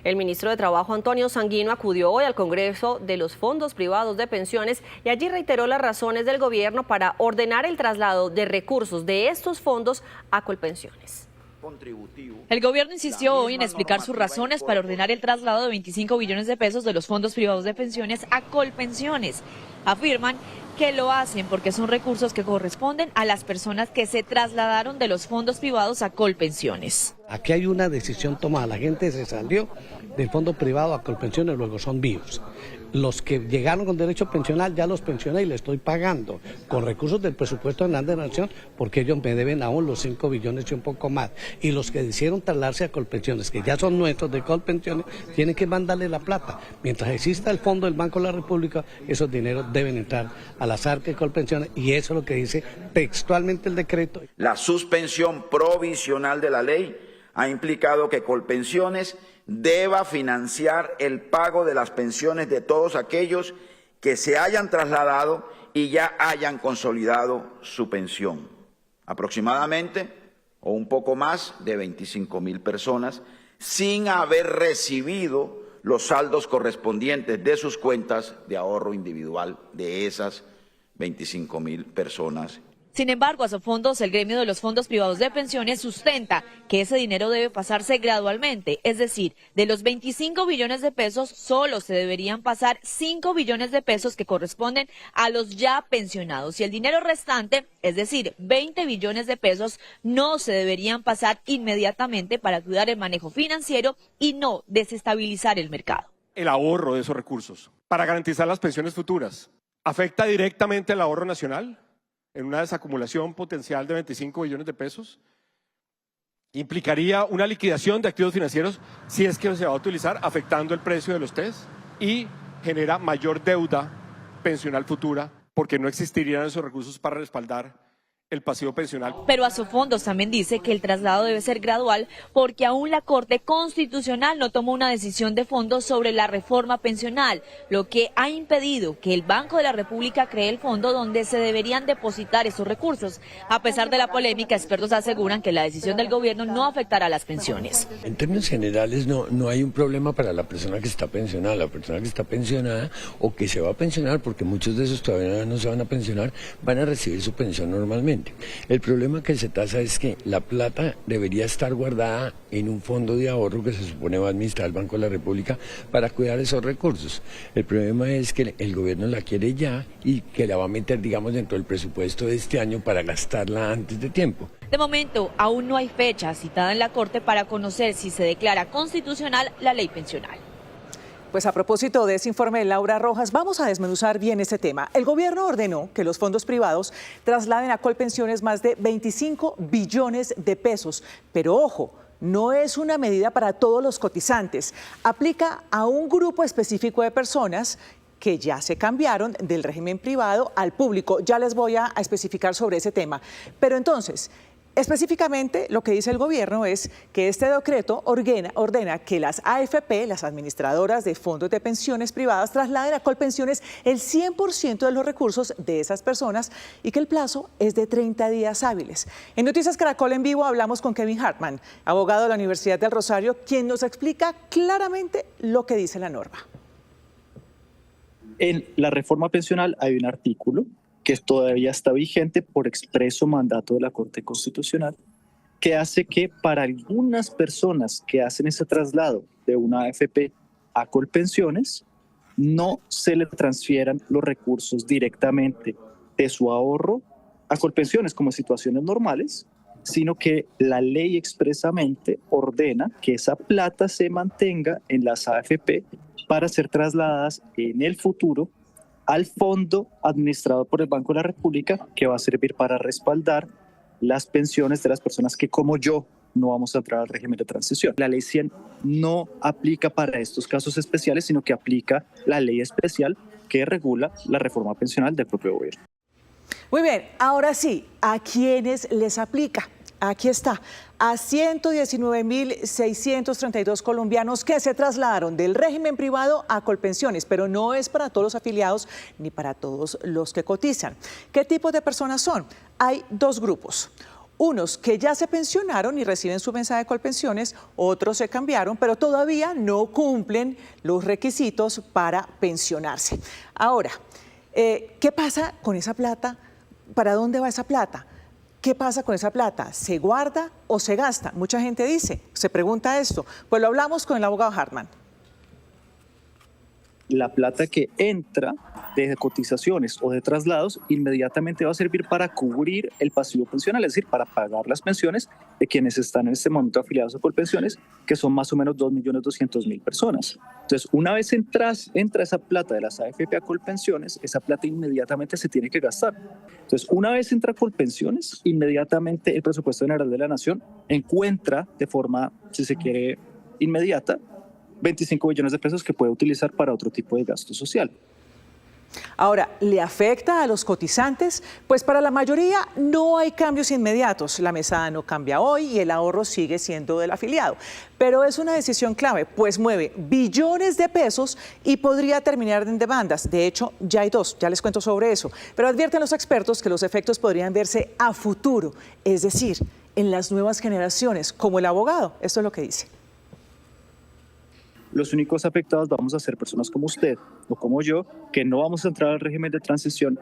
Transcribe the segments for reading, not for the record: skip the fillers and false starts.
El ministro de Trabajo, Antonio Sanguino, acudió hoy al Congreso de los Fondos Privados de Pensiones y allí reiteró las razones del gobierno para ordenar el traslado de recursos de estos fondos a Colpensiones. El gobierno insistió hoy en explicar sus razones para ordenar el traslado de 25 billones de pesos de los fondos privados de pensiones a Colpensiones. Afirman que lo hacen porque son recursos que corresponden a las personas que se trasladaron de los fondos privados a Colpensiones. Aquí hay una decisión tomada, la gente se salió del fondo privado a Colpensiones, luego son vivos. Los que llegaron con derecho pensional ya los pensioné y les estoy pagando con recursos del presupuesto de la Nación porque ellos me deben aún los 5 billones y un poco más. Y los que decidieron trasladarse a Colpensiones, que ya son nuestros de Colpensiones, tienen que mandarle la plata. Mientras exista el fondo del Banco de la República, esos dineros deben entrar a las arcas de Colpensiones y eso es lo que dice textualmente el decreto. La suspensión provisional de la ley ha implicado que Colpensiones deba financiar el pago de las pensiones de todos aquellos que se hayan trasladado y ya hayan consolidado su pensión. Aproximadamente, o un poco más, de 25.000 personas, sin haber recibido los saldos correspondientes de sus cuentas de ahorro individual de esas 25.000 personas. Sin embargo, a Asofondos, el gremio de los fondos privados de pensiones, sustenta que ese dinero debe pasarse gradualmente, es decir, de los 25 billones de pesos solo se deberían pasar 5 billones de pesos que corresponden a los ya pensionados y el dinero restante, es decir, 20 billones de pesos, no se deberían pasar inmediatamente para cuidar el manejo financiero y no desestabilizar el mercado. El ahorro de esos recursos para garantizar las pensiones futuras afecta directamente al ahorro nacional en una desacumulación potencial de 25 billones de pesos, implicaría una liquidación de activos financieros si es que se va a utilizar, afectando el precio de los TES y genera mayor deuda pensional futura porque no existirían esos recursos para respaldar el pasivo pensional. Pero Asofondos también dice que el traslado debe ser gradual porque aún la Corte Constitucional no tomó una decisión de fondo sobre la reforma pensional, lo que ha impedido que el Banco de la República cree el fondo donde se deberían depositar esos recursos. A pesar de la polémica, expertos aseguran que la decisión del gobierno no afectará a las pensiones. En términos generales no hay un problema para la persona que está pensionada. La persona que está pensionada o que se va a pensionar, porque muchos de esos todavía no se van a pensionar, van a recibir su pensión normalmente. El problema que se tasa es que la plata debería estar guardada en un fondo de ahorro que se supone va a administrar el Banco de la República para cuidar esos recursos. El problema es que el gobierno la quiere ya y que la va a meter, digamos, dentro del presupuesto de este año para gastarla antes de tiempo. De momento, aún no hay fecha citada en la Corte para conocer si se declara constitucional la ley pensional. Pues a propósito de ese informe de Laura Rojas, vamos a desmenuzar bien este tema. El gobierno ordenó que los fondos privados trasladen a Colpensiones más de 25 billones de pesos. Pero ojo, no es una medida para todos los cotizantes. Aplica a un grupo específico de personas que ya se cambiaron del régimen privado al público. Ya les voy a especificar sobre ese tema. Pero entonces, específicamente, lo que dice el gobierno es que este decreto ordena que las AFP, las administradoras de fondos de pensiones privadas, trasladen a Colpensiones el 100% de los recursos de esas personas y que el plazo es de 30 días hábiles. En Noticias Caracol en vivo hablamos con Kevin Hartman, abogado de la Universidad del Rosario, quien nos explica claramente lo que dice la norma. En la reforma pensional hay un artículo que todavía está vigente por expreso mandato de la Corte Constitucional, que hace que para algunas personas que hacen ese traslado de una AFP a Colpensiones, no se le transfieran los recursos directamente de su ahorro a Colpensiones como situaciones normales, sino que la ley expresamente ordena que esa plata se mantenga en las AFP para ser trasladadas en el futuro al fondo administrado por el Banco de la República, que va a servir para respaldar las pensiones de las personas que, como yo, no vamos a entrar al régimen de transición. La ley 100 no aplica para estos casos especiales, sino que aplica la ley especial que regula la reforma pensional del propio gobierno. Muy bien, ahora sí, ¿a quiénes les aplica? Aquí está, a 119.632 colombianos que se trasladaron del régimen privado a Colpensiones, pero no es para todos los afiliados ni para todos los que cotizan. ¿Qué tipos de personas son? Hay dos grupos. Unos que ya se pensionaron y reciben su mensaje de Colpensiones, otros se cambiaron, pero todavía no cumplen los requisitos para pensionarse. Ahora, ¿qué pasa con esa plata? ¿Para dónde va esa plata? ¿Qué pasa con esa plata? ¿Se guarda o se gasta? Mucha gente se pregunta esto. Pues lo hablamos con el abogado Hartman. La plata que entra de cotizaciones o de traslados inmediatamente va a servir para cubrir el pasivo pensional, es decir, para pagar las pensiones de quienes están en este momento afiliados a Colpensiones, que son más o menos 2.200.000 personas. Entonces, una vez entra esa plata de las AFP a Colpensiones, esa plata inmediatamente se tiene que gastar. Entonces, una vez entra a Colpensiones, inmediatamente el presupuesto general de la Nación encuentra de forma, si se quiere, inmediata, 25 billones de pesos que puede utilizar para otro tipo de gasto social. Ahora, ¿le afecta a los cotizantes? Pues para la mayoría no hay cambios inmediatos. La mesada no cambia hoy y el ahorro sigue siendo del afiliado. Pero es una decisión clave, pues mueve billones de pesos y podría terminar en demandas. De hecho, ya hay dos, ya les cuento sobre eso. Pero advierten los expertos que los efectos podrían verse a futuro, es decir, en las nuevas generaciones, como el abogado. Esto es lo que dice. Los únicos afectados vamos a ser personas como usted o como yo, que no vamos a entrar al régimen de transición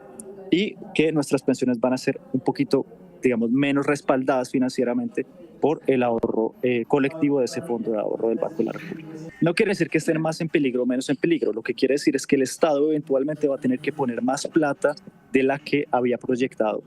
y que nuestras pensiones van a ser un poquito, digamos, menos respaldadas financieramente por el ahorro colectivo de ese fondo de ahorro del Banco de la República. No quiere decir que estén más en peligro o menos en peligro, lo que quiere decir es que el Estado eventualmente va a tener que poner más plata de la que había proyectado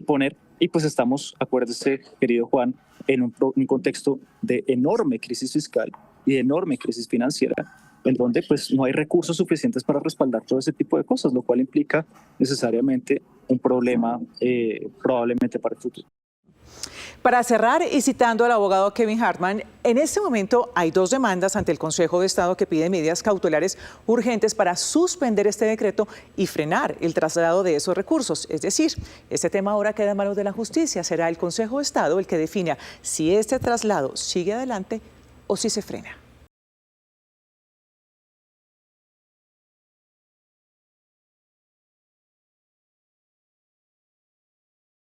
poner, y pues estamos, acuérdese, querido Juan, en un contexto de enorme crisis fiscal y de enorme crisis financiera, en donde pues no hay recursos suficientes para respaldar todo ese tipo de cosas, lo cual implica necesariamente un problema probablemente para el futuro. Para cerrar y citando al abogado Kevin Hartman, en este momento hay dos demandas ante el Consejo de Estado que piden medidas cautelares urgentes para suspender este decreto y frenar el traslado de esos recursos. Es decir, este tema ahora queda en manos de la justicia. Será el Consejo de Estado el que defina si este traslado sigue adelante o si se frena.